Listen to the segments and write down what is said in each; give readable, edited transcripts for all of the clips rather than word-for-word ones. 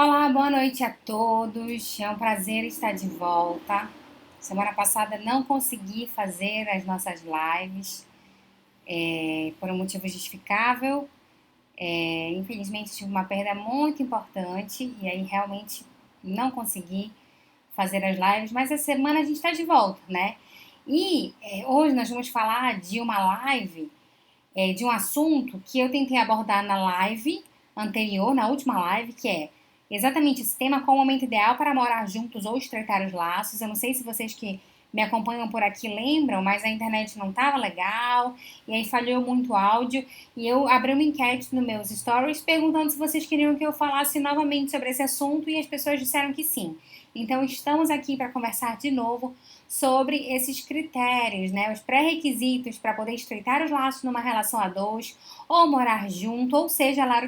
Olá, boa noite a todos. É um prazer estar de volta. Semana passada não consegui fazer as nossas lives, por um motivo justificável. Infelizmente tive uma perda muito importante e aí realmente não consegui fazer as lives, mas essa semana a gente está de volta, né? E hoje nós vamos falar de uma live, de um assunto que eu tentei abordar na live anterior, na última live, que é exatamente esse tema: qual o momento ideal para morar juntos ou estreitar os laços. Eu não sei se vocês que me acompanham por aqui lembram, mas a internet não estava legal, e aí falhou muito o áudio, e eu abri uma enquete nos meus stories perguntando se vocês queriam que eu falasse novamente sobre esse assunto, e as pessoas disseram que sim. Então estamos aqui para conversar de novo sobre esses critérios, né, os pré-requisitos para poder estreitar os laços numa relação a dois, ou morar junto, ou seja lá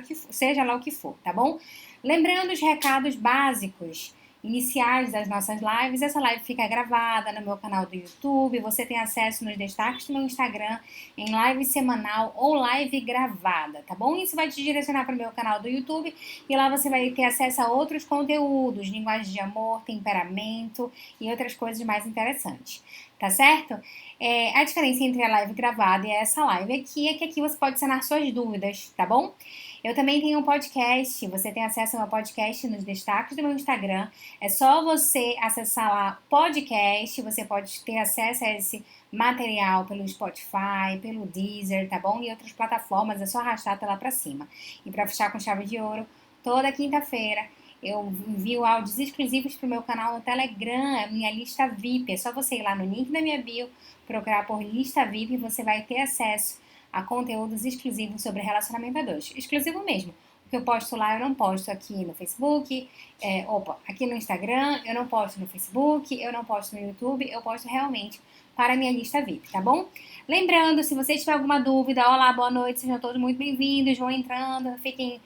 o que for, tá bom? Lembrando os recados básicos iniciais das nossas lives: essa live fica gravada no meu canal do YouTube, você tem acesso nos destaques do meu Instagram em live semanal ou live gravada, tá bom? Isso vai te direcionar para o meu canal do YouTube e lá você vai ter acesso a outros conteúdos, linguagem de amor, temperamento e outras coisas mais interessantes, tá certo? A diferença entre a live gravada e essa live aqui é que aqui você pode sanar suas dúvidas, tá bom? Eu também tenho um podcast, você tem acesso ao meu podcast nos destaques do meu Instagram. É só você acessar lá podcast, você pode ter acesso a esse material pelo Spotify, pelo Deezer, tá bom? E outras plataformas, é só arrastar até lá pra cima. E para fechar com chave de ouro, toda quinta-feira eu envio áudios exclusivos pro meu canal no Telegram, a minha lista VIP. É só você ir lá no link da minha bio, procurar por lista VIP e você vai ter acesso a conteúdos exclusivos sobre relacionamento a dois. Exclusivo mesmo. O que eu posto lá eu não posto aqui no Facebook, aqui no Instagram, eu não posto no Facebook, eu não posto no YouTube, eu posto realmente para a minha lista VIP, tá bom? Lembrando, se você tiver alguma dúvida, olá, boa noite, sejam todos muito bem-vindos, vão entrando, fiquem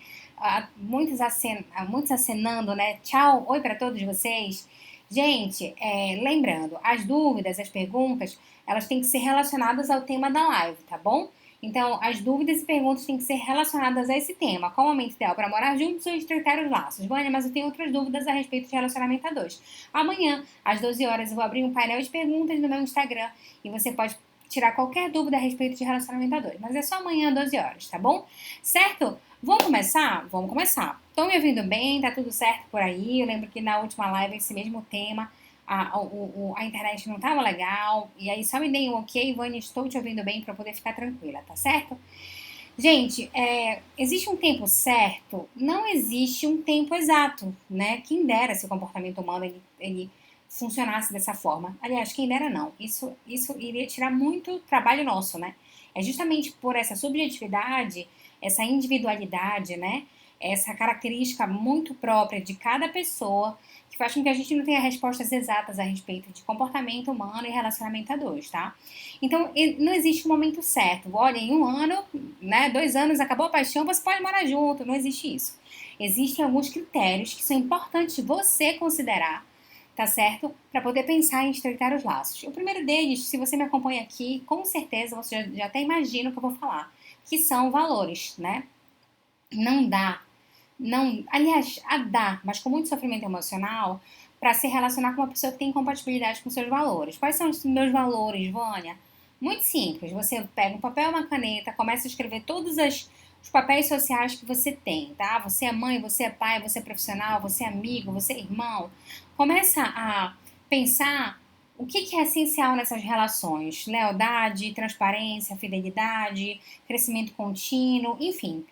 muitos acenando, né? Tchau, oi para todos vocês. Gente, lembrando, as dúvidas, as perguntas, elas têm que ser relacionadas ao tema da live, tá bom? Então, as dúvidas e perguntas têm que ser relacionadas a esse tema. Qual o momento ideal para morar juntos ou estreitar os laços? Vânia, mas eu tenho outras dúvidas a respeito de relacionamento a dois. Amanhã, às 12 horas, eu vou abrir um painel de perguntas no meu Instagram e você pode tirar qualquer dúvida a respeito de relacionamento a dois. Mas é só amanhã, às 12 horas, tá bom? Certo? Vamos começar? Vamos começar. Estão me ouvindo bem? Tá tudo certo por aí? Eu lembro que na última live, esse mesmo tema, a internet não estava legal, e aí só me deem um ok, Vânia, estou te ouvindo bem para poder ficar tranquila, tá certo? Gente, existe um tempo certo? Não existe um tempo exato, né? Quem dera se o comportamento humano ele funcionasse dessa forma. Aliás, quem dera não. Isso iria tirar muito trabalho nosso, né? É justamente por essa subjetividade, essa individualidade, né? Essa característica muito própria de cada pessoa que faz com que a gente não tenha respostas exatas a respeito de comportamento humano e relacionamento a dois, tá? Então, não existe um momento certo. Olha, em um ano, né, 2 anos, acabou a paixão, você pode morar junto. Não existe isso. Existem alguns critérios que são importantes você considerar, tá certo? Para poder pensar em estreitar os laços. O primeiro deles, se você me acompanha aqui, com certeza você já até imagina o que eu vou falar, que são valores, né? Não dá, não, aliás, dá, mas com muito sofrimento emocional, para se relacionar com uma pessoa que tem compatibilidade com seus valores. Quais são os meus valores, Vânia? Muito simples. Você pega um papel e uma caneta, começa a escrever todos os papéis sociais que você tem, tá? Você é mãe, você é pai, você é profissional, você é amigo, você é irmão. Começa a pensar o que é essencial nessas relações: lealdade, transparência, fidelidade, crescimento contínuo, enfim.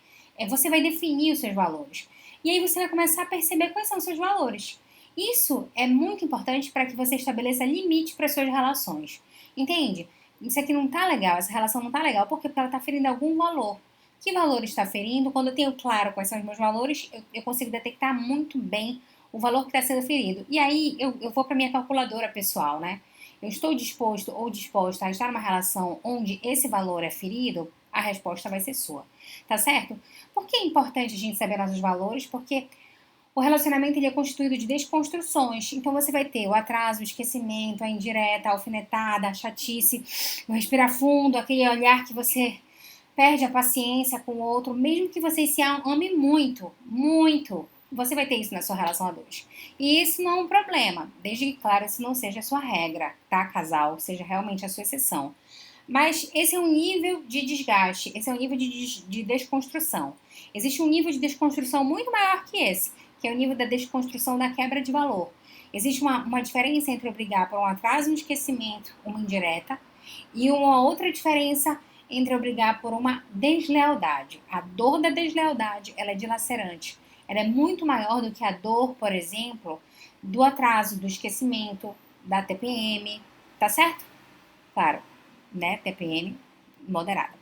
Você vai definir os seus valores. E aí você vai começar a perceber quais são os seus valores. Isso é muito importante para que você estabeleça limite para suas relações. Entende? Isso aqui não tá legal, essa relação não tá legal. Por quê? Porque ela está ferindo algum valor. Que valor está ferindo? Quando eu tenho claro quais são os meus valores, eu consigo detectar muito bem o valor que está sendo ferido. E aí eu vou para minha calculadora pessoal, né? Eu estou disposto ou disposta a estar numa relação onde esse valor é ferido? A resposta vai ser sua. Tá certo? Por que é importante a gente saber nossos valores? Porque o relacionamento ele é constituído de desconstruções. Então você vai ter o atraso, o esquecimento, a indireta, a alfinetada, a chatice, o respirar fundo, aquele olhar que você perde a paciência com o outro, mesmo que vocês se amem muito, muito. você vai ter isso na sua relação a dois. E isso não é um problema, desde que, claro, isso não seja a sua regra, tá, casal? Seja realmente a sua exceção. Mas esse é um nível de desgaste, esse é um nível de desconstrução. Existe um nível de desconstrução muito maior que esse, que é o nível da desconstrução da quebra de valor. Existe uma diferença entre obrigar por um atraso, um esquecimento, uma indireta, e uma outra diferença entre obrigar por uma deslealdade. A dor da deslealdade, ela é dilacerante. Ela é muito maior do que a dor, por exemplo, do atraso, do esquecimento, da TPM, tá certo? Claro, né? TPM moderada.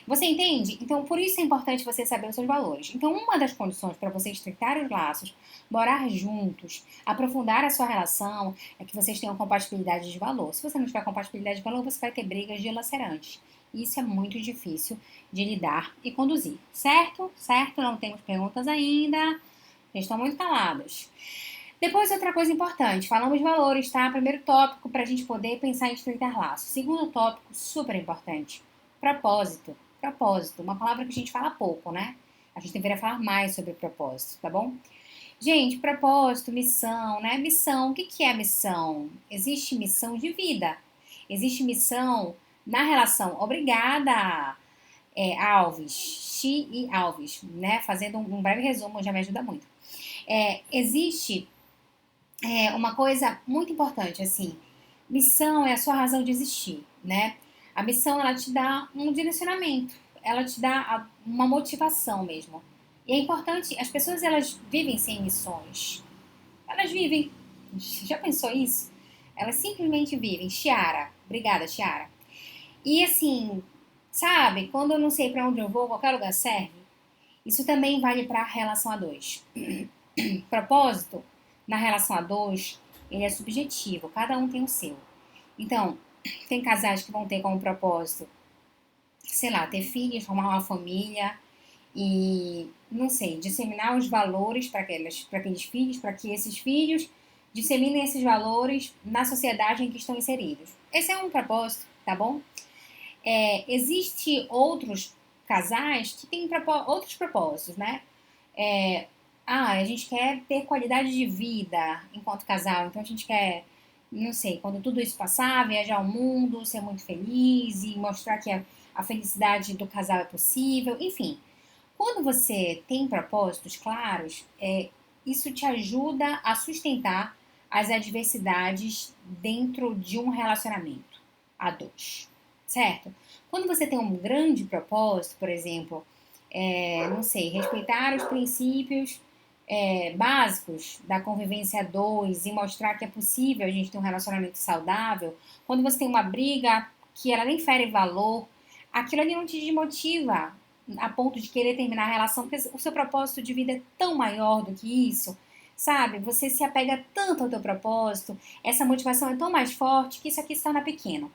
Você entende? Então, por isso é importante você saber os seus valores. Então, uma das condições para você estreitar os laços, morar juntos, aprofundar a sua relação, é que vocês tenham compatibilidade de valor. Se você não tiver compatibilidade de valor, você vai ter brigas dilacerantes. Isso é muito difícil de lidar e conduzir. Certo? Certo? Não temos perguntas ainda. Vocês estão muito calados. Depois, outra coisa importante, falamos de valores, tá? Primeiro tópico para a gente poder pensar em estreitar laços. Segundo tópico, super importante, propósito. Propósito, uma palavra que a gente fala pouco, né? A gente deveria falar mais sobre propósito, tá bom? Gente, propósito, missão, né? Missão, o que é missão? Existe missão de vida. Existe missão na relação. Obrigada, Alves. Xi e Alves, né? Fazendo um breve resumo já me ajuda muito. Existe uma coisa muito importante, assim, missão é a sua razão de existir, né? A missão, ela te dá um direcionamento, ela te dá uma motivação mesmo. E é importante, as pessoas, elas vivem sem missões. Elas vivem. Já pensou isso? Elas simplesmente vivem. Chiara. Obrigada, Chiara. E assim, sabe, quando eu não sei para onde eu vou, qualquer lugar serve. Isso também vale para a relação a dois. Propósito na relação a dois, ele é subjetivo, cada um tem o seu. Então, tem casais que vão ter como propósito, sei lá, ter filhos, formar uma família e, não sei, disseminar os valores para aqueles filhos, para que esses filhos disseminem esses valores na sociedade em que estão inseridos. Esse é um propósito, tá bom? Existe outros casais que têm outros propósitos, né? A gente quer ter qualidade de vida enquanto casal, então a gente quer, não sei, quando tudo isso passar, viajar ao mundo, ser muito feliz e mostrar que a felicidade do casal é possível, enfim. Quando você tem propósitos claros, isso te ajuda a sustentar as adversidades dentro de um relacionamento a dois, certo? Quando você tem um grande propósito, por exemplo, não sei, respeitar os princípios básicos da convivência a dois e mostrar que é possível a gente ter um relacionamento saudável, quando você tem uma briga que ela nem fere valor, aquilo ali não te desmotiva a ponto de querer terminar a relação, porque o seu propósito de vida é tão maior do que isso, sabe? Você se apega tanto ao teu propósito, essa motivação é tão mais forte que isso aqui se torna pequeno.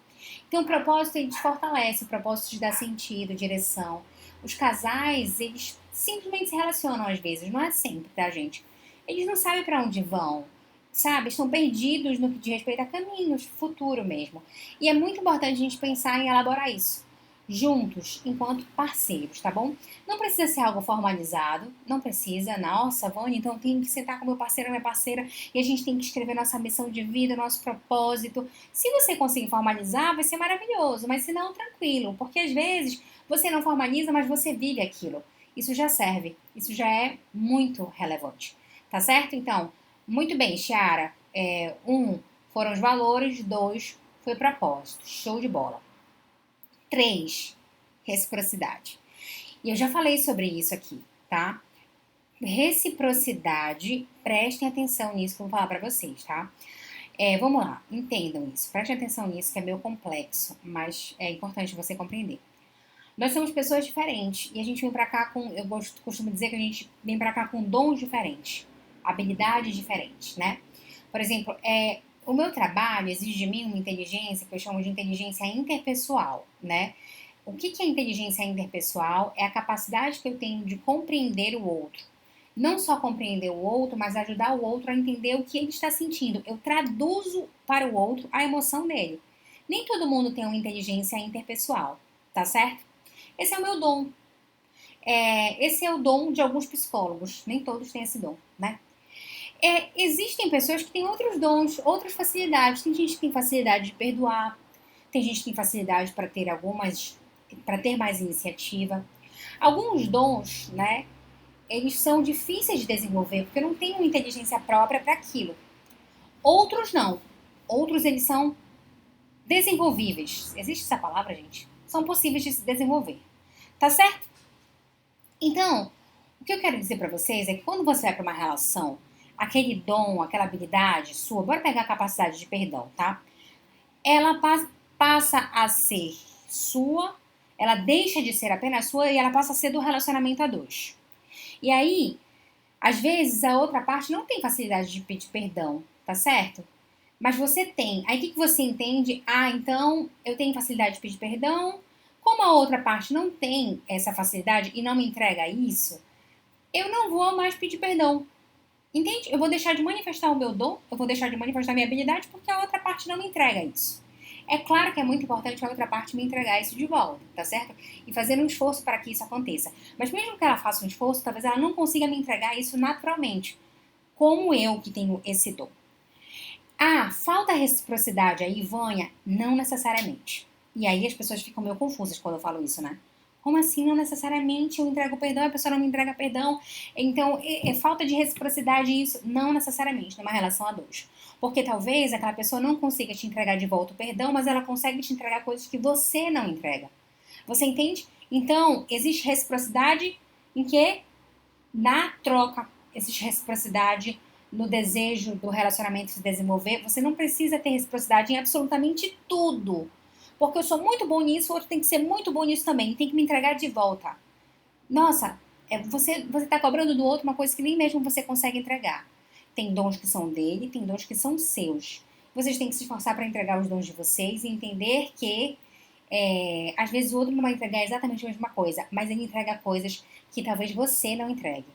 Então, o propósito, ele te fortalece, o propósito te dá sentido, direção. Os casais, eles simplesmente se relacionam às vezes, não é sempre, tá, gente? Eles não sabem para onde vão, sabe? Estão perdidos no que diz respeito a caminhos, futuro mesmo. E é muito importante a gente pensar em elaborar isso juntos, enquanto parceiros, tá bom? Não precisa ser algo formalizado, não precisa, nossa, Vânia, então tem que sentar com meu parceiro, minha parceira, e a gente tem que escrever nossa missão de vida, nosso propósito. Se você conseguir formalizar, vai ser maravilhoso, mas se não, tranquilo, porque às vezes você não formaliza, mas você vive aquilo. Isso já serve, isso já é muito relevante, tá certo? Então, muito bem, Chiara. Foram os valores, 2, foi o propósito. Show de bola. 3, reciprocidade. E eu já falei sobre isso aqui, tá? Reciprocidade, prestem atenção nisso que eu vou falar pra vocês, tá? Vamos lá, entendam isso. Prestem atenção nisso, que é meio complexo, mas é importante você compreender. Nós somos pessoas diferentes e a gente vem pra cá com, costumo dizer que a gente vem pra cá com dons diferentes, habilidades diferentes, né? Por exemplo, o meu trabalho exige de mim uma inteligência que eu chamo de inteligência interpessoal, né? O que é inteligência interpessoal? É a capacidade que eu tenho de compreender o outro. Não só compreender o outro, mas ajudar o outro a entender o que ele está sentindo. Eu traduzo para o outro a emoção dele. Nem todo mundo tem uma inteligência interpessoal, tá certo? Esse é o meu dom. Esse é o dom de alguns psicólogos, nem todos têm esse dom, né? Existem pessoas que têm outros dons, outras facilidades. Tem gente que tem facilidade de perdoar, tem gente que tem facilidade para ter mais iniciativa. Alguns dons, né, eles são difíceis de desenvolver porque não tem uma inteligência própria para aquilo. Outros não. Outros eles são desenvolvíveis. Existe essa palavra, gente? São possíveis de se desenvolver. Tá certo? Então, o que eu quero dizer para vocês é que quando você vai para uma relação, aquele dom, aquela habilidade sua, bora pegar a capacidade de perdão, tá? Ela passa a ser sua, ela deixa de ser apenas sua e ela passa a ser do relacionamento a dois. E aí, às vezes, a outra parte não tem facilidade de pedir perdão, tá certo? Mas você tem. Aí o que você entende? Ah, então eu tenho facilidade de pedir perdão. Como a outra parte não tem essa facilidade e não me entrega isso, eu não vou mais pedir perdão. Entende? Eu vou deixar de manifestar o meu dom, eu vou deixar de manifestar a minha habilidade porque a outra parte não me entrega isso. É claro que é muito importante a outra parte me entregar isso de volta, tá certo? E fazer um esforço para que isso aconteça. Mas mesmo que ela faça um esforço, talvez ela não consiga me entregar isso naturalmente, como eu que tenho esse dom. Ah, falta reciprocidade aí, Vânia? Não necessariamente. E aí as pessoas ficam meio confusas quando eu falo isso, né? Como assim não necessariamente eu entrego perdão, a pessoa não me entrega perdão? Então, é falta de reciprocidade isso? Não necessariamente, numa relação a dois. Porque talvez aquela pessoa não consiga te entregar de volta o perdão, mas ela consegue te entregar coisas que você não entrega. Você entende? Então, existe reciprocidade em que? Na troca. Existe reciprocidade no desejo do relacionamento se desenvolver. Você não precisa ter reciprocidade em absolutamente tudo. Porque eu sou muito bom nisso, o outro tem que ser muito bom nisso também. Tem que me entregar de volta. Nossa, você tá cobrando do outro uma coisa que nem mesmo você consegue entregar. Tem dons que são dele, tem dons que são seus. Vocês têm que se esforçar para entregar os dons de vocês e entender que às vezes o outro não vai entregar exatamente a mesma coisa, mas ele entrega coisas que talvez você não entregue.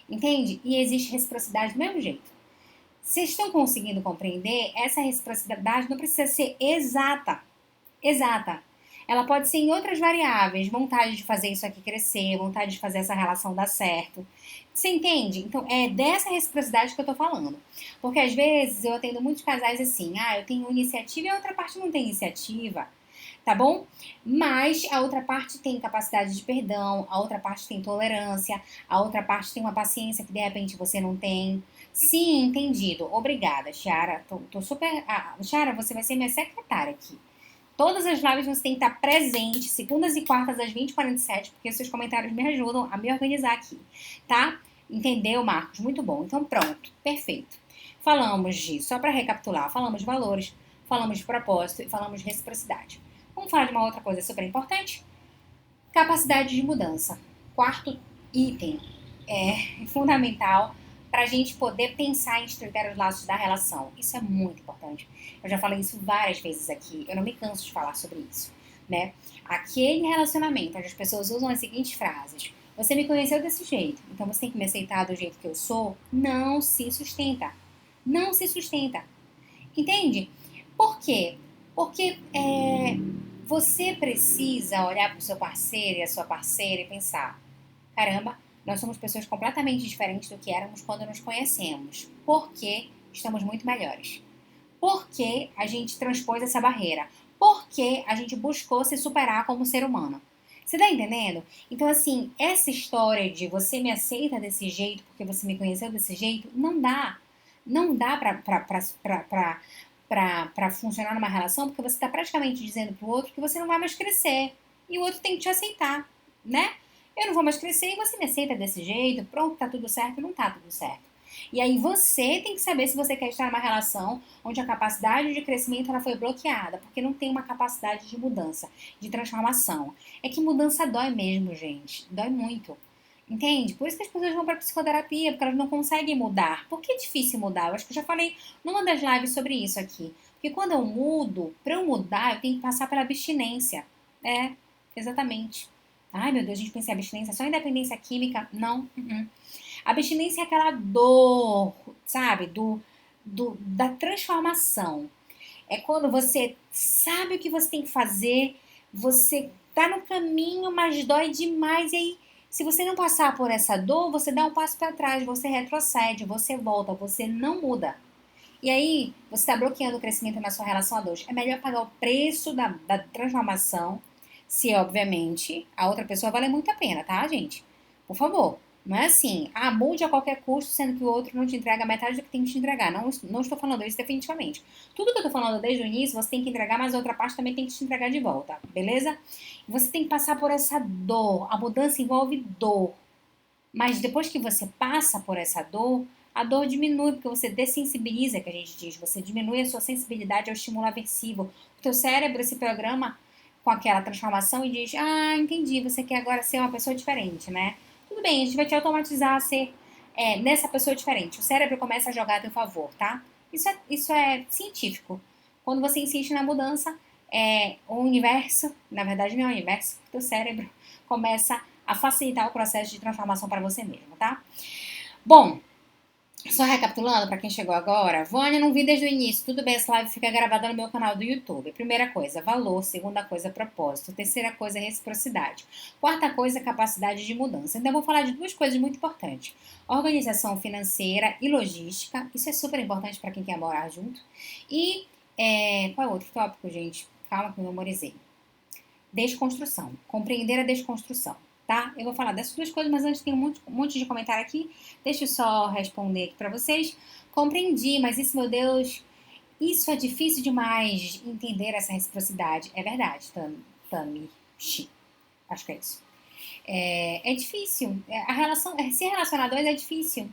Entende? E existe reciprocidade do mesmo jeito. Vocês estão conseguindo compreender? Essa reciprocidade não precisa ser exata. Exata. Ela pode ser em outras variáveis, vontade de fazer isso aqui crescer, vontade de fazer essa relação dar certo. Você entende? Então, é dessa reciprocidade que eu tô falando. Porque às vezes eu atendo muitos casais assim, eu tenho iniciativa e a outra parte não tem iniciativa, tá bom? Mas a outra parte tem capacidade de perdão, a outra parte tem tolerância, a outra parte tem uma paciência que de repente você não tem. Sim, entendido. Obrigada, Chiara. Tô super. Chiara, você vai ser minha secretária aqui. Todas as lives você tem que estar presente, segundas e quartas às 20h47, porque seus comentários me ajudam a me organizar aqui, tá? Entendeu, Marcos? Muito bom. Então, pronto. Perfeito. Falamos de, só para recapitular, falamos de valores, falamos de propósito e falamos de reciprocidade. Vamos falar de uma outra coisa super importante? Capacidade de mudança. Quarto item. É fundamental para a gente poder pensar em estreitar os laços da relação. Isso é muito importante. Eu já falei isso várias vezes aqui. Eu não me canso de falar sobre isso, né? Aquele relacionamento onde as pessoas usam as seguintes frases: você me conheceu desse jeito, então você tem que me aceitar do jeito que eu sou. Não se sustenta. Não se sustenta. Entende? Por quê? Porque você precisa olhar para o seu parceiro e a sua parceira e pensar: caramba, nós somos pessoas completamente diferentes do que éramos quando nos conhecemos. Por que estamos muito melhores? Por que a gente transpôs essa barreira? Por que a gente buscou se superar como ser humano? Você tá entendendo? Então, assim, essa história de você me aceita desse jeito porque você me conheceu desse jeito, não dá. Não dá pra funcionar numa relação porque você tá praticamente dizendo pro outro que você não vai mais crescer. E o outro tem que te aceitar, né? Eu não vou mais crescer e você me aceita desse jeito, pronto, tá tudo certo, não tá tudo certo. E aí você tem que saber se você quer estar numa relação onde a capacidade de crescimento ela foi bloqueada, porque não tem uma capacidade de mudança, de transformação. É que mudança dói mesmo, gente. Dói muito. Entende? Por isso que as pessoas vão para psicoterapia, porque elas não conseguem mudar. Por que é difícil mudar? Eu acho que eu já falei numa das lives sobre isso aqui. Porque quando eu mudo, para eu mudar, eu tenho que passar pela abstinência. É, exatamente. Ai, meu Deus, a gente pensa em abstinência só em dependência química. Não. Abstinência é aquela dor, sabe? Da transformação. É quando você sabe o que você tem que fazer, você tá no caminho, mas dói demais, e aí Se você não passar por essa dor, você dá um passo para trás, você retrocede, você volta, você não muda. E aí, você está bloqueando o crescimento na sua relação a dois. É melhor pagar o preço da transformação, se, obviamente, a outra pessoa vale muito a pena, tá, gente? Por favor. Não é assim, mude a qualquer custo, sendo que o outro não te entrega metade do que tem que te entregar. Não, não estou falando isso definitivamente. Tudo que eu estou falando desde o início, você tem que entregar, mas a outra parte também tem que te entregar de volta, beleza? Você tem que passar por essa dor. A mudança envolve dor. Mas depois que você passa por essa dor, a dor diminui, porque você dessensibiliza, que a gente diz. Você diminui a sua sensibilidade ao estímulo aversivo. O teu cérebro se programa com aquela transformação e diz, entendi, você quer agora ser uma pessoa diferente, né? Tudo bem, a gente vai te automatizar a ser nessa pessoa diferente. O cérebro começa a jogar a teu favor, tá? Isso é científico. Quando você insiste na mudança, o universo, na verdade não é o universo, o teu cérebro começa a facilitar o processo de transformação para você mesmo, tá? Bom, só recapitulando para quem chegou agora, Vânia, não vi desde o início. Tudo bem, essa live fica gravada no meu canal do YouTube. Primeira coisa, valor. Segunda coisa, propósito. Terceira coisa, reciprocidade. Quarta coisa, capacidade de mudança. Então, eu vou falar de duas coisas muito importantes: organização financeira e logística. Isso é super importante para quem quer morar junto. E qual é o outro tópico, gente? Calma que eu memorizei. Desconstrução. Compreender a desconstrução, tá? Eu vou falar dessas duas coisas, mas antes tem um monte de comentário aqui. Deixa eu só responder aqui pra vocês. Compreendi, mas isso, meu Deus, isso é difícil demais entender essa reciprocidade. É verdade, Tami. Acho que é isso. É difícil. A relação, se relacionar a dois é difícil.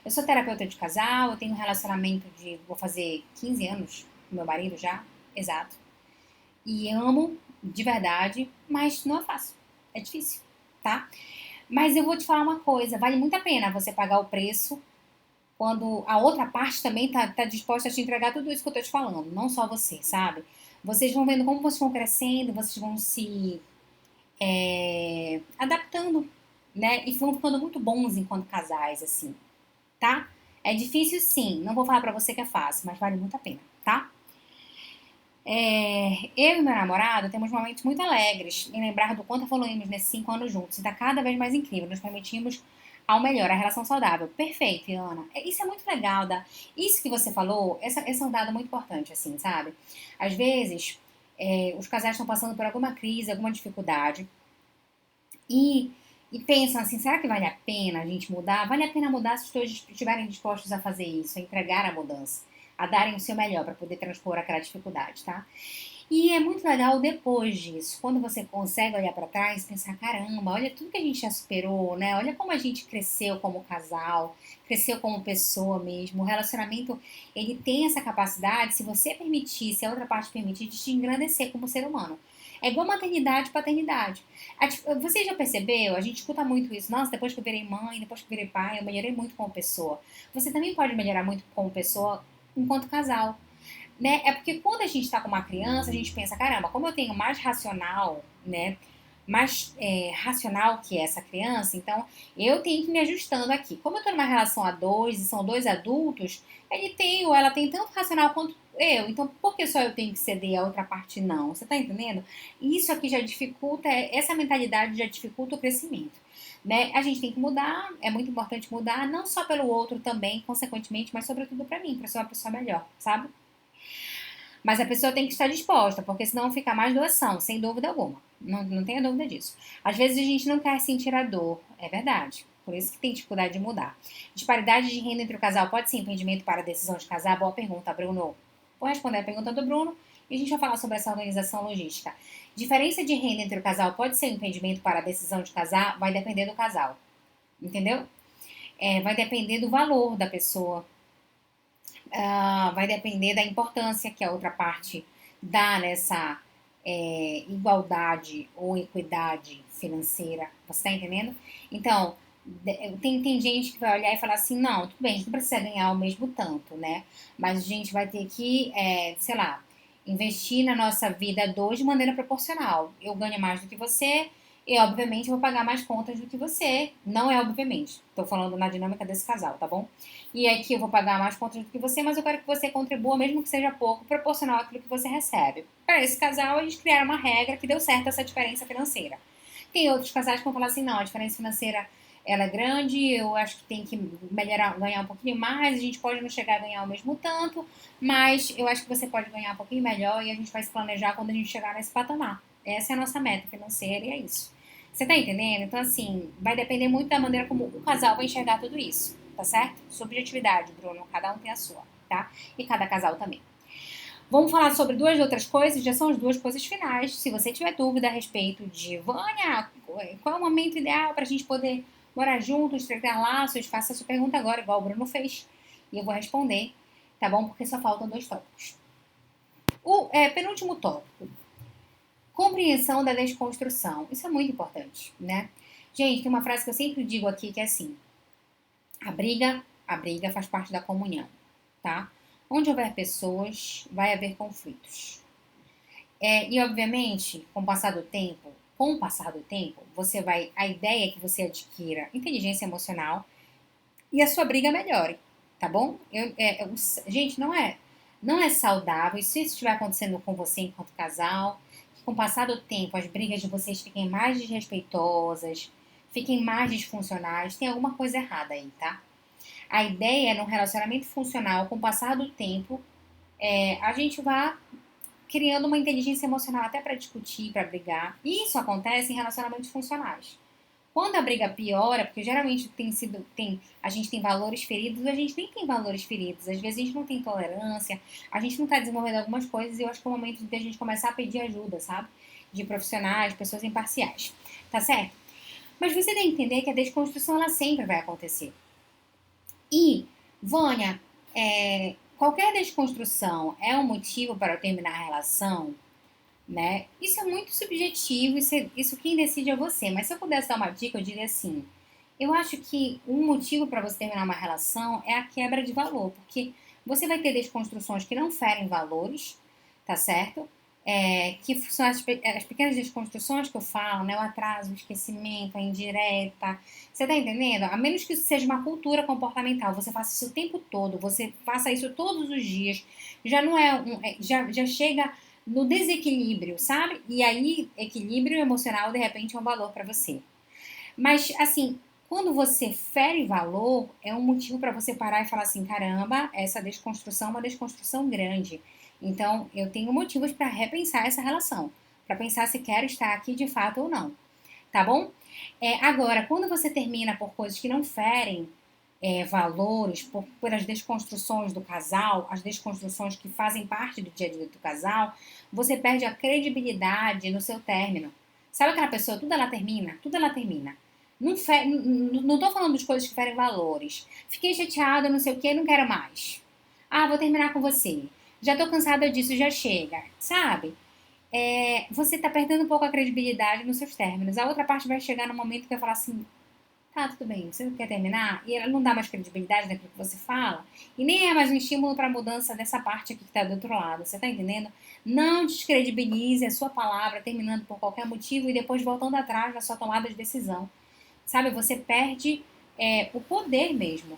Eu sou terapeuta de casal, eu tenho um relacionamento vou fazer 15 anos com meu marido já, exato. E amo de verdade, mas não é fácil. É difícil, tá? Mas eu vou te falar uma coisa, vale muito a pena você pagar o preço quando a outra parte também tá disposta a te entregar tudo isso que eu tô te falando, não só você, sabe? Vocês vão vendo como vocês vão crescendo, vocês vão se adaptando, né? E vão ficando muito bons enquanto casais, assim, tá? É difícil sim, não vou falar pra você que é fácil, mas vale muito a pena, tá? Eu e meu namorado temos momentos muito alegres em lembrar do quanto evoluímos nesses 5 anos juntos. E está cada vez mais incrível. Nos permitimos ao melhor, a relação saudável. Perfeito, Ana. Isso é muito legal. Isso que você falou, esse é um dado muito importante, assim, sabe? Às vezes, os casais estão passando por alguma crise, alguma dificuldade. E, e pensam assim, será que vale a pena a gente mudar? Vale a pena mudar se os dois estiverem dispostos a fazer isso, a entregar a mudança, a darem o seu melhor para poder transpor aquela dificuldade, tá? E é muito legal depois disso, quando você consegue olhar para trás e pensar, caramba, olha tudo que a gente já superou, né? Olha como a gente cresceu como casal, cresceu como pessoa mesmo. O relacionamento, ele tem essa capacidade, se você permitir, se a outra parte permitir, de te engrandecer como ser humano. É igual maternidade e paternidade. Você já percebeu? A gente escuta muito isso. Nossa, depois que eu virei mãe, depois que eu virei pai, eu melhorei muito como pessoa. Você também pode melhorar muito como pessoa enquanto casal, né? É porque quando a gente está com uma criança, a gente pensa, caramba, como eu tenho mais racional, né? Mais racional que essa criança, então eu tenho que ir me ajustando aqui. Como eu tô numa relação a dois e são dois adultos, ele tem ou ela tem tanto racional quanto eu. Então, por que só eu tenho que ceder e a outra parte não? Você tá entendendo? Isso aqui já dificulta, essa mentalidade já dificulta o crescimento. Né? A gente tem que mudar, é muito importante mudar, não só pelo outro também, consequentemente, mas sobretudo para mim, para ser uma pessoa melhor, sabe? Mas a pessoa tem que estar disposta, porque senão fica mais doação, sem dúvida alguma. Não tenha dúvida disso. Às vezes a gente não quer sentir a dor, é verdade. Por isso que tem dificuldade de mudar. Disparidade de renda entre o casal pode ser impedimento para a decisão de casar? Boa pergunta, Bruno. Vou responder a pergunta do Bruno e a gente vai falar sobre essa organização logística. Diferença de renda entre o casal pode ser impedimento para a decisão de casar? Vai depender do casal. Entendeu? Vai depender do valor da pessoa, vai depender da importância que a outra parte dá nessa igualdade ou equidade financeira. Você está entendendo? Então, tem gente que vai olhar e falar assim, não, tudo bem, a gente não precisa ganhar o mesmo tanto, né? Mas a gente vai ter que, sei lá, investir na nossa vida dois de maneira proporcional. Eu ganho mais do que você, e obviamente vou pagar mais contas do que você. Não é obviamente. Estou falando na dinâmica desse casal, tá bom? E aqui eu vou pagar mais contas do que você, mas eu quero que você contribua, mesmo que seja pouco, proporcional àquilo que você recebe. Para esse casal, eles criaram uma regra que deu certo essa diferença financeira. Tem outros casais que vão falar assim, não, a diferença financeira ela é grande, eu acho que tem que melhorar, ganhar um pouquinho mais, a gente pode não chegar a ganhar o mesmo tanto, mas eu acho que você pode ganhar um pouquinho melhor e a gente vai se planejar quando a gente chegar nesse patamar. Essa é a nossa meta financeira e é isso. Você tá entendendo? Então, assim, vai depender muito da maneira como o casal vai enxergar tudo isso, tá certo? Subjetividade, Bruno, cada um tem a sua, tá? E cada casal também. Vamos falar sobre duas outras coisas, já são as duas coisas finais. Se você tiver dúvida a respeito de Vânia, qual é o momento ideal para a gente poder morar juntos, estreitar laços, faça a sua pergunta agora, igual o Bruno fez. E eu vou responder, tá bom? Porque só faltam dois tópicos. O penúltimo tópico, compreensão da desconstrução. Isso é muito importante, né? Gente, tem uma frase que eu sempre digo aqui que é assim: a briga faz parte da comunhão, tá? Onde houver pessoas, vai haver conflitos. E obviamente, com o passar do tempo, a ideia é que você adquira inteligência emocional e a sua briga melhore, tá bom? Gente, não é saudável. E se isso estiver acontecendo com você enquanto casal, que com o passar do tempo as brigas de vocês fiquem mais desrespeitosas, fiquem mais disfuncionais, tem alguma coisa errada aí, tá? A ideia é, num relacionamento funcional, com o passar do tempo, a gente vai criando uma inteligência emocional até para discutir, para brigar. E isso acontece em relacionamentos funcionais. Quando a briga piora, porque geralmente a gente tem valores feridos, a gente nem tem valores feridos. Às vezes a gente não tem tolerância, a gente não está desenvolvendo algumas coisas e eu acho que é o momento de a gente começar a pedir ajuda, sabe? De profissionais, pessoas imparciais. Tá certo? Mas você tem que entender que a desconstrução ela sempre vai acontecer. E, Vânia, qualquer desconstrução é um motivo para eu terminar a relação, né? Isso é muito subjetivo, isso quem decide é você. Mas se eu pudesse dar uma dica, eu diria assim: eu acho que um motivo para você terminar uma relação é a quebra de valor, porque você vai ter desconstruções que não ferem valores, tá certo? Que são as pequenas desconstruções que eu falo, né? O atraso, o esquecimento, a indireta. Você tá entendendo? A menos que isso seja uma cultura comportamental, você faça isso o tempo todo, você faça isso todos os dias, já não é já chega no desequilíbrio, sabe? E aí, equilíbrio emocional, de repente, é um valor para você. Mas, assim, quando você fere valor, é um motivo para você parar e falar assim: caramba, essa desconstrução é uma desconstrução grande. Então, eu tenho motivos para repensar essa relação, para pensar se quero estar aqui de fato ou não, tá bom? Agora, quando você termina por coisas que não ferem valores, por as desconstruções do casal, as desconstruções que fazem parte do dia a dia do casal, você perde a credibilidade no seu término. Sabe aquela pessoa, tudo ela termina? Tudo ela termina. Não tô falando de coisas que ferem valores. Fiquei chateada, não sei o que, não quero mais. Ah, vou terminar com você. Já tô cansada disso, já chega. Sabe? Você tá perdendo um pouco a credibilidade nos seus términos. A outra parte vai chegar no momento que vai falar assim: tá, tudo bem, você quer terminar? E ela não dá mais credibilidade naquilo que você fala. E nem é mais um estímulo para mudança dessa parte aqui que tá do outro lado. Você tá entendendo? Não descredibilize a sua palavra terminando por qualquer motivo e depois voltando atrás na sua tomada de decisão. Sabe? Você perde o poder mesmo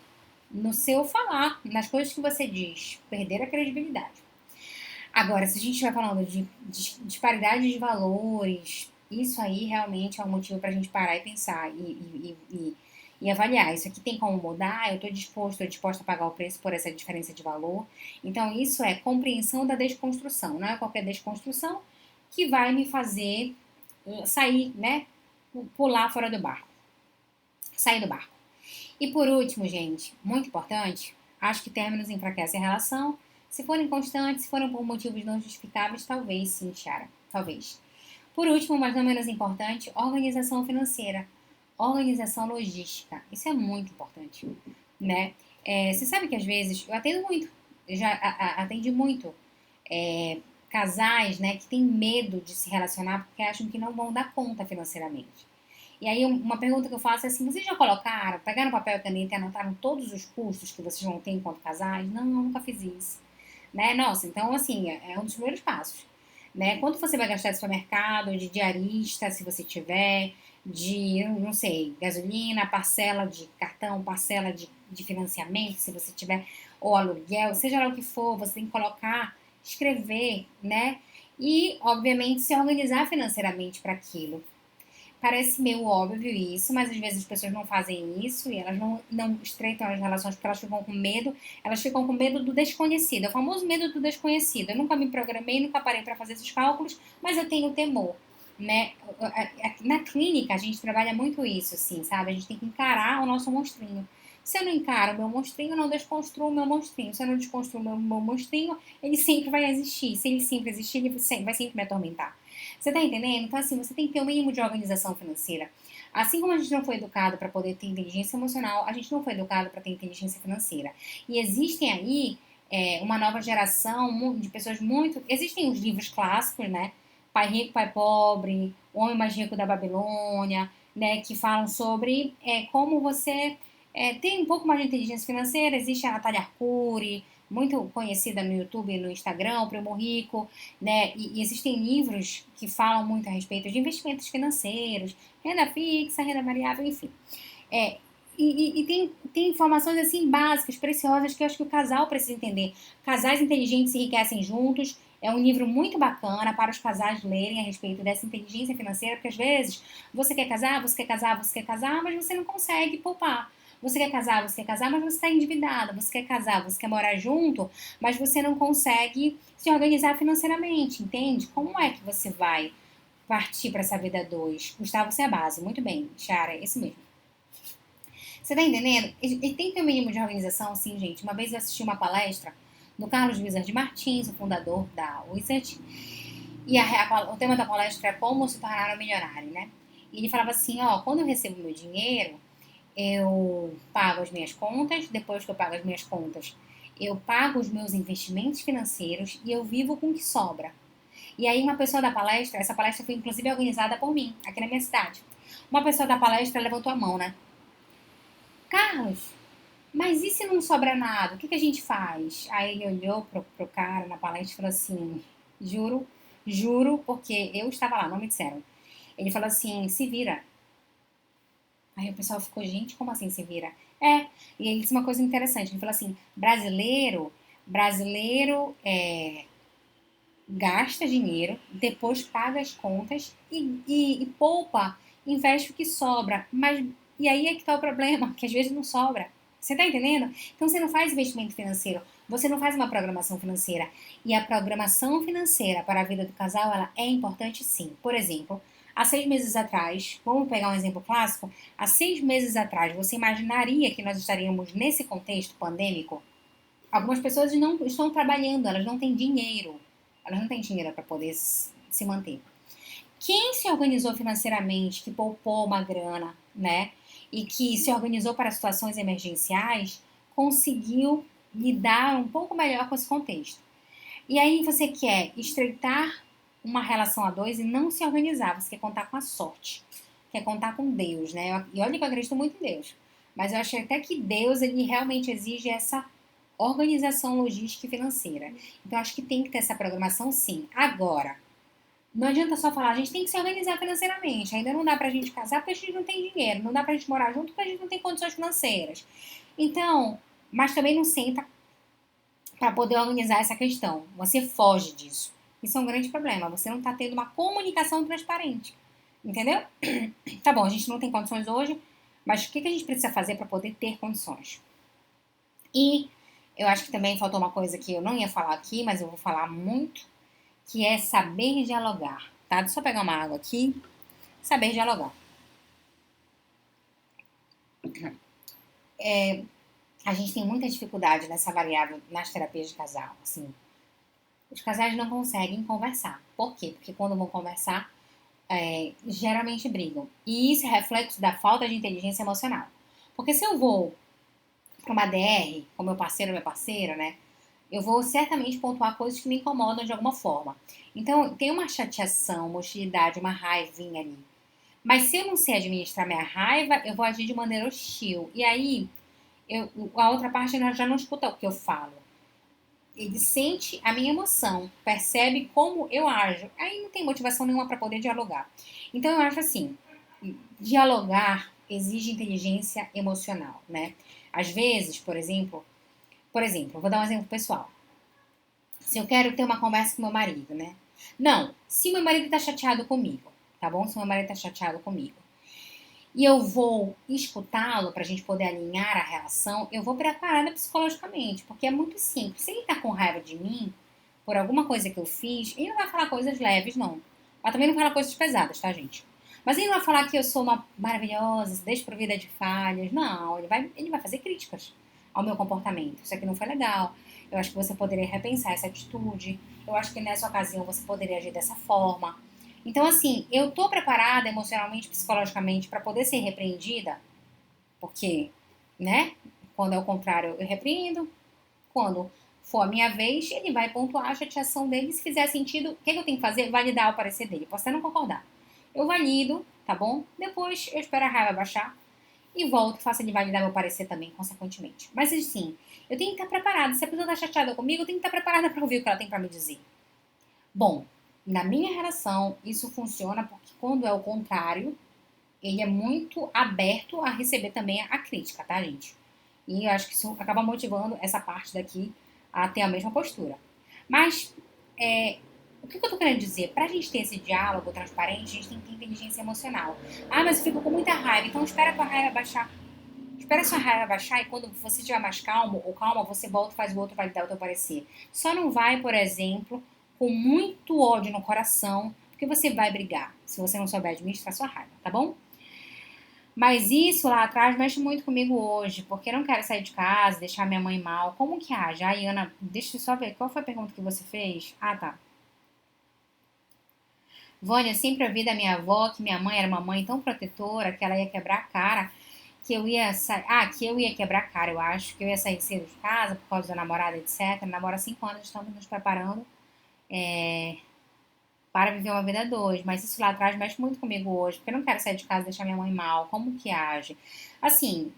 no seu falar, nas coisas que você diz. Perder a credibilidade. Agora, se a gente estiver falando de disparidade de valores, isso aí realmente é um motivo para a gente parar e pensar e avaliar. Isso aqui tem como mudar? Eu estou disposta a pagar o preço por essa diferença de valor. Então, isso é compreensão da desconstrução. Não é qualquer desconstrução que vai me fazer sair, né? Pular fora do barco. Sair do barco. E por último, gente, muito importante, acho que términos enfraquecem a relação. Se forem constantes, se forem por motivos não justificáveis, talvez sim, Tiara. Talvez. Por último, mas não menos importante, organização financeira. Organização logística. Isso é muito importante, né? Você sabe que às vezes, eu atendo muito, eu já atendi muito casais, né, que têm medo de se relacionar porque acham que não vão dar conta financeiramente. E aí, uma pergunta que eu faço é assim: vocês já pegaram papel e caneta e anotaram todos os custos que vocês vão ter enquanto casais? Não, eu nunca fiz isso. Né? Nossa, então, assim, é um dos primeiros passos. Né? Quanto você vai gastar de supermercado, de diarista, se você tiver, de, não sei, gasolina, parcela de cartão, parcela de financiamento, se você tiver, ou aluguel, seja lá o que for, você tem que colocar, escrever, né? E, obviamente, se organizar financeiramente para aquilo. Parece meio óbvio isso, mas às vezes as pessoas não fazem isso e elas não estreitam as relações porque elas ficam com medo. Elas ficam com medo do desconhecido, é o famoso medo do desconhecido. Eu nunca me programei, nunca parei para fazer esses cálculos, mas eu tenho temor, né? Na clínica a gente trabalha muito isso, assim, sabe? A gente tem que encarar o nosso monstrinho. Se eu não encaro o meu monstrinho, eu não desconstruo o meu monstrinho. Se eu não desconstruo o meu monstrinho, ele sempre vai existir. Se ele sempre existir, ele vai sempre me atormentar. Você tá entendendo? Então, assim, você tem que ter o mínimo de organização financeira. Assim como a gente não foi educado para poder ter inteligência emocional, a gente não foi educado para ter inteligência financeira. E existem aí uma nova geração de pessoas muito. Existem os livros clássicos, né? Pai Rico, Pai Pobre, O Homem Mais Rico da Babilônia, né? Que falam sobre como você tem um pouco mais de inteligência financeira. Existe a Natália Arcuri, muito conhecida no YouTube e no Instagram, o Primo Rico, né? E existem livros que falam muito a respeito de investimentos financeiros, renda fixa, renda variável, enfim. É, e tem informações assim básicas, preciosas, que eu acho que o casal precisa entender. Casais inteligentes se enriquecem juntos. É um livro muito bacana para os casais lerem a respeito dessa inteligência financeira, porque às vezes você quer casar, você quer casar, você quer casar, mas você não consegue poupar. Você quer casar, mas você está endividado. Você quer casar, você quer morar junto, mas você não consegue se organizar financeiramente, entende? Como é que você vai partir para essa vida dois? Gustavo, você é a base. Muito bem, Chara, é esse mesmo. Você tá entendendo? E tem que ter um mínimo de organização, assim, gente. Uma vez eu assisti uma palestra do Carlos Wizard Martins, o fundador da Wizard, e o tema da palestra é como se tornar um milionário, né? E ele falava assim, ó, quando eu recebo meu dinheiro, eu pago as minhas contas, depois que eu pago as minhas contas, eu pago os meus investimentos financeiros e eu vivo com o que sobra. E aí uma pessoa da palestra, essa palestra foi inclusive organizada por mim, aqui na minha cidade. Uma pessoa da palestra levantou a mão, né? Carlos, mas e se não sobra nada? O que a gente faz? Aí ele olhou pro cara na palestra e falou assim: juro, juro, porque eu estava lá, não me disseram. Ele falou assim: se vira. Aí o pessoal ficou, gente, como assim se vira? E ele disse uma coisa interessante. Ele falou assim: brasileiro gasta dinheiro, depois paga as contas e poupa, investe o que sobra. Mas e aí é que tá o problema, que às vezes não sobra. Você tá entendendo? Então você não faz investimento financeiro, você não faz uma programação financeira. E a programação financeira para a vida do casal, ela é importante sim. Por exemplo, há 6 meses atrás, vamos pegar um exemplo clássico, há 6 meses atrás, você imaginaria que nós estaríamos nesse contexto pandêmico? Algumas pessoas não estão trabalhando, elas não têm dinheiro. Elas não têm dinheiro para poder se manter. Quem se organizou financeiramente, que poupou uma grana, né? E que se organizou para situações emergenciais, conseguiu lidar um pouco melhor com esse contexto. E aí você quer estreitar uma relação a dois e não se organizar, você quer contar com a sorte, quer contar com Deus, né? E olha que eu acredito muito em Deus. Mas eu acho até que Deus, ele realmente exige essa organização logística e financeira. Então, acho que tem que ter essa programação sim. Agora, não adianta só falar, a gente tem que se organizar financeiramente. Ainda não dá pra gente casar porque a gente não tem dinheiro. Não dá pra gente morar junto porque a gente não tem condições financeiras. Então, mas também não senta para poder organizar essa questão. Você foge disso. Isso é um grande problema. Você não está tendo uma comunicação transparente. Entendeu? Tá bom, a gente não tem condições hoje, mas o que a gente precisa fazer para poder ter condições? E eu acho que também faltou uma coisa que eu não ia falar aqui, mas eu vou falar muito, que é saber dialogar, tá? Deixa eu pegar uma água aqui. Saber dialogar. A gente tem muita dificuldade nessa variável nas terapias de casal, assim. Os casais não conseguem conversar. Por quê? Porque quando vão conversar, geralmente brigam. E isso é reflexo da falta de inteligência emocional. Porque se eu vou para uma DR, com meu parceiro ou minha parceira, né? Eu vou certamente pontuar coisas que me incomodam de alguma forma. Então, tem uma chateação, uma hostilidade, uma raivinha ali. Mas se eu não sei administrar minha raiva, eu vou agir de maneira hostil. E aí, a outra parte já não escuta o que eu falo. Ele sente a minha emoção, percebe como eu ajo. Aí não tem motivação nenhuma para poder dialogar. Então, eu acho assim, dialogar exige inteligência emocional, né? Às vezes, vou dar um exemplo pessoal. Se eu quero ter uma conversa com meu marido, né? Não, se meu marido tá chateado comigo, tá bom? Se meu marido tá chateado comigo. E eu vou escutá-lo pra gente poder alinhar a relação, eu vou preparada psicologicamente, porque é muito simples. Se ele tá com raiva de mim, por alguma coisa que eu fiz, ele não vai falar coisas leves, não. Mas também não fala coisas pesadas, tá, gente? Mas ele não vai falar que eu sou uma maravilhosa, desprovida de falhas. Não, ele vai fazer críticas ao meu comportamento. Isso aqui não foi legal. Eu acho que você poderia repensar essa atitude. Eu acho que nessa ocasião você poderia agir dessa forma. Então, assim, eu tô preparada emocionalmente, psicologicamente para poder ser repreendida, porque, né? Quando é o contrário, eu repreendo. Quando for a minha vez, ele vai pontuar a chateação dele. Se fizer sentido, o que eu tenho que fazer? Validar o parecer dele. Posso até não concordar. Eu valido, tá bom? Depois eu espero a raiva baixar e volto e faço ele validar meu parecer também, consequentemente. Mas assim, eu tenho que estar preparada. Se a pessoa está chateada comigo, eu tenho que estar preparada para ouvir o que ela tem para me dizer. Bom, na minha relação, isso funciona porque quando é o contrário, ele é muito aberto a receber também a crítica, tá, gente? E eu acho que isso acaba motivando essa parte daqui a ter a mesma postura. Mas, o que eu tô querendo dizer? Pra gente ter esse diálogo transparente, a gente tem que ter inteligência emocional. Ah, mas eu fico com muita raiva, então espera a tua raiva baixar. Espera a sua raiva baixar e quando você estiver mais calmo ou calma, você volta e faz o outro validar o teu parecer. Só não vai, por exemplo, com muito ódio no coração, porque você vai brigar, se você não souber administrar sua raiva, tá bom? Mas isso lá atrás mexe muito comigo hoje, porque eu não quero sair de casa, deixar minha mãe mal. Como que age? Ai, Ana, deixa eu só ver. Qual foi a pergunta que você fez? Ah, tá. Vânia, sempre ouvi da minha avó que minha mãe era uma mãe tão protetora que ela ia quebrar a cara, que eu ia sair. Ah, que eu ia quebrar a cara, eu acho, que eu ia sair cedo de casa por causa da namorada, etc. Namora há 5 anos, estamos nos preparando para viver uma vida a dois. Mas isso lá atrás mexe muito comigo hoje, porque eu não quero sair de casa e deixar minha mãe mal. Como que age? Assim,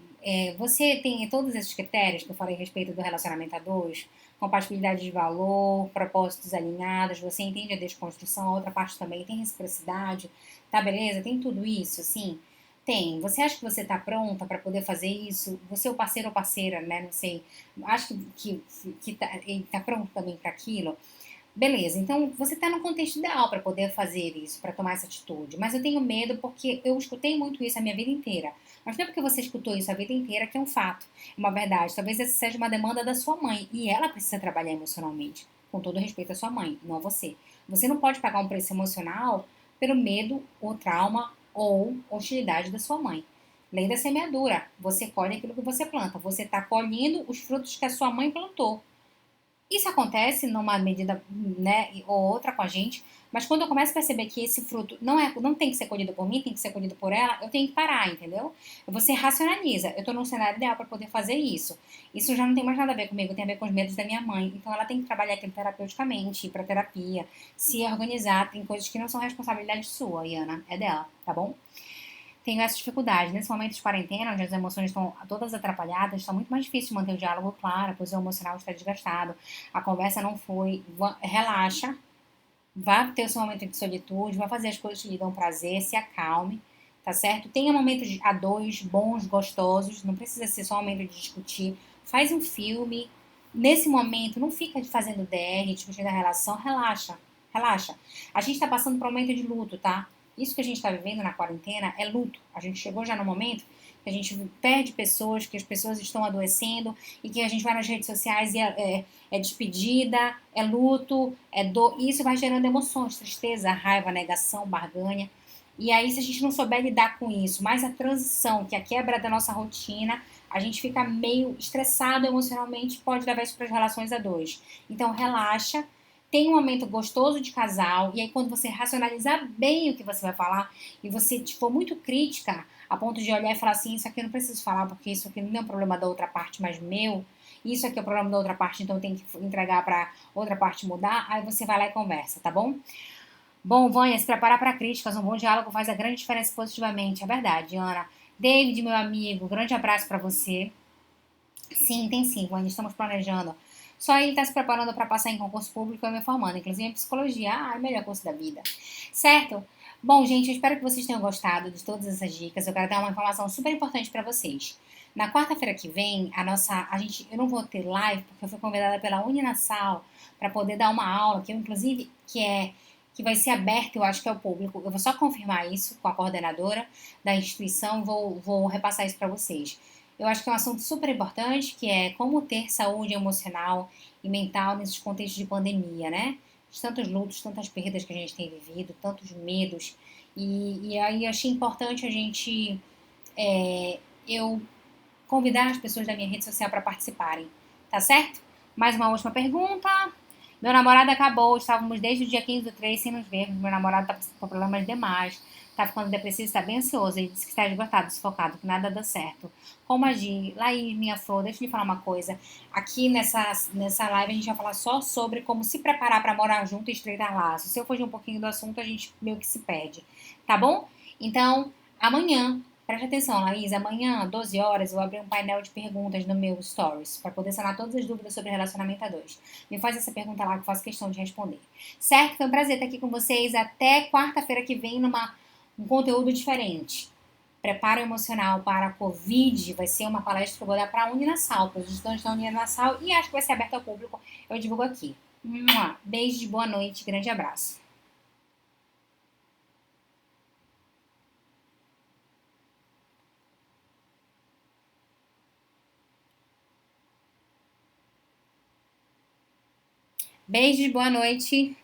você tem todos esses critérios que eu falei a respeito do relacionamento a dois, compatibilidade de valor, propósitos alinhados, você entende a desconstrução, a outra parte também tem reciprocidade, tá beleza? Tem tudo isso, assim? Tem. Você acha que você tá pronta para poder fazer isso? Você é o parceiro ou parceira, né? Não sei. Acho que ele tá pronto também para aquilo? Beleza, então você está no contexto ideal para poder fazer isso, para tomar essa atitude. Mas eu tenho medo porque eu escutei muito isso a minha vida inteira. Mas não é porque você escutou isso a vida inteira que é um fato, é uma verdade. Talvez essa seja uma demanda da sua mãe e ela precisa trabalhar emocionalmente, com todo respeito à sua mãe, não a você. Você não pode pagar um preço emocional pelo medo ou trauma ou hostilidade da sua mãe. Lei da semeadura. Você colhe aquilo que você planta. Você está colhendo os frutos que a sua mãe plantou. Isso acontece numa medida, né, ou outra com a gente, mas quando eu começo a perceber que esse fruto não tem que ser colhido por mim, tem que ser colhido por ela, eu tenho que parar, entendeu? Você racionaliza. Eu tô num cenário ideal para poder fazer isso. Isso já não tem mais nada a ver comigo, tem a ver com os medos da minha mãe. Então ela tem que trabalhar aquilo terapeuticamente, ir pra terapia, se organizar. Tem coisas que não são responsabilidade sua, Iana, é dela, tá bom? Tenho essa dificuldade. Nesse momento de quarentena, onde as emoções estão todas atrapalhadas, está muito mais difícil manter o diálogo claro, pois o emocional está desgastado, a conversa não foi. Relaxa, vá ter o seu momento de solitude, vá fazer as coisas que lhe dão prazer, se acalme, tá certo? Tenha momentos a dois, bons, gostosos, não precisa ser só um momento de discutir. Faz um filme. Nesse momento, não fica fazendo DR, discutindo a relação, relaxa, relaxa. A gente tá passando por um momento de luto, tá? Isso que a gente está vivendo na quarentena é luto. A gente chegou já no momento que a gente perde pessoas, que as pessoas estão adoecendo e que a gente vai nas redes sociais e é despedida, é luto, é dor. E isso vai gerando emoções, tristeza, raiva, negação, barganha. E aí, se a gente não souber lidar com isso, mais a transição, que é a quebra da nossa rotina, a gente fica meio estressado emocionalmente, pode levar isso para as relações a dois. Então, relaxa, tem um momento gostoso de casal, e aí quando você racionalizar bem o que você vai falar, e você for muito crítica, a ponto de olhar e falar assim, isso aqui eu não preciso falar, porque isso aqui não é um problema da outra parte, mas meu, isso aqui é o problema da outra parte, então eu tenho que entregar para outra parte mudar, aí você vai lá e conversa, tá bom? Bom, Vânia, se preparar para críticas, um bom diálogo faz a grande diferença positivamente, é verdade, Ana. David, meu amigo, grande abraço para você. Sim, tem sim, Vânia, estamos planejando. Só ele está se preparando para passar em concurso público e eu me formando, inclusive em psicologia. Ah, é o melhor curso da vida. Certo? Bom, gente, eu espero que vocês tenham gostado de todas essas dicas. Eu quero dar uma informação super importante para vocês. Na quarta-feira que vem, eu não vou ter live porque eu fui convidada pela Uninasal para poder dar uma aula que eu, inclusive, que é que vai ser aberto, eu acho que é o público. Eu vou só confirmar isso com a coordenadora da instituição, vou repassar isso para vocês. Eu acho que é um assunto super importante, que é como ter saúde emocional e mental nesses contextos de pandemia, né? De tantos lutos, tantas perdas que a gente tem vivido, tantos medos. E aí eu achei importante a gente, eu convidar as pessoas da minha rede social para participarem, tá certo? Mais uma última pergunta. Meu namorado acabou, estávamos desde o dia 15/3 sem nos vermos. Meu namorado tá com problemas demais, tá ficando depressivo, está bem ansioso. Ele disse que está esgotado, desfocado, que nada dá certo. Como agir? Laís, minha flor, deixa eu lhe falar uma coisa. Aqui nessa live a gente vai falar só sobre como se preparar para morar junto e estreitar laços. Se eu fugir um pouquinho do assunto, a gente meio que se perde, tá bom? Então, amanhã, preste atenção, Laís, amanhã, 12 horas, eu vou abrir um painel de perguntas no meu Stories, para poder sanar todas as dúvidas sobre relacionamento a dois. Me faz essa pergunta lá que eu faço questão de responder. Certo? Foi um prazer estar aqui com vocês. Até quarta-feira que vem um conteúdo diferente. Preparo emocional para a Covid vai ser uma palestra que eu vou dar para a Uninasal, para os estudantes da Uninasal, e acho que vai ser aberta ao público. Eu divulgo aqui. Beijos, boa noite, grande abraço. Beijos, boa noite.